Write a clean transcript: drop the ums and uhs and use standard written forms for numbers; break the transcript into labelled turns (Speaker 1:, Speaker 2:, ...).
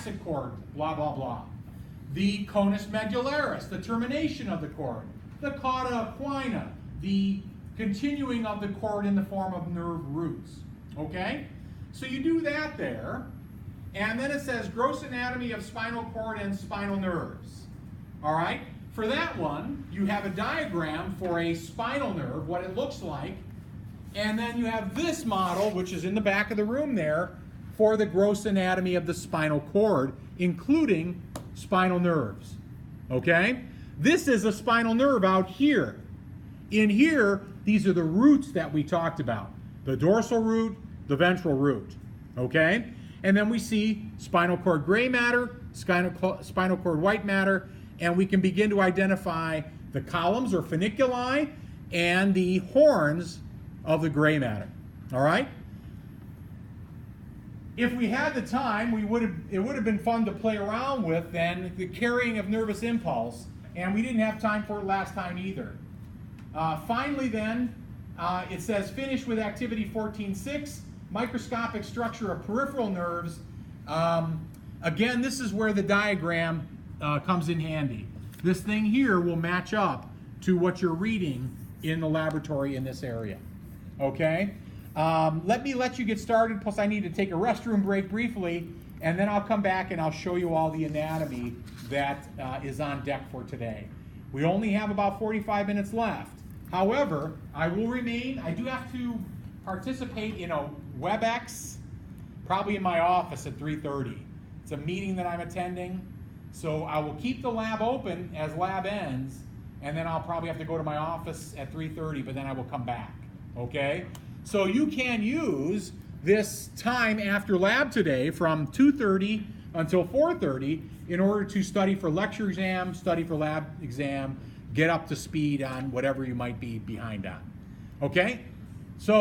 Speaker 1: thoracic cord, blah, blah, blah. The conus medullaris, the termination of the cord. The cauda equina, the continuing of the cord in the form of nerve roots. Okay? So you do that there, and then it says gross anatomy of spinal cord and spinal nerves. All right? For that one, you have a diagram for a spinal nerve, what it looks like, and then you have this model, which is in the back of the room there, for the gross anatomy of the spinal cord, including spinal nerves. Okay? This is a spinal nerve out here. In here, these are the roots that we talked about. The dorsal root, the ventral root. Okay? And then we see spinal cord gray matter, spinal cord white matter, and we can begin to identify the columns or funiculi and the horns of the gray matter. All right? If we had the time, it would have been fun to play around with then the carrying of nervous impulse, and we didn't have time for it last time either. Finally then, it says finish with activity 14.6, microscopic structure of peripheral nerves. Again, this is where the diagram comes in handy. This thing here will match up to what you're reading in the laboratory in this area. Okay? Let me let you get started, plus I need to take a restroom break briefly, and then I'll come back and I'll show you all the anatomy that is on deck for today. We only have about 45 minutes left. However, I will remain, I do have to participate in a WebEx, probably in my office at 3:30. It's a meeting that I'm attending, so I will keep the lab open as lab ends, and then I'll probably have to go to my office at 3:30, but then I will come back, okay? So you can use this time after lab today from 2:30 until 4:30 in order to study for lecture exam, study for lab exam, get up to speed on whatever you might be behind on. Okay?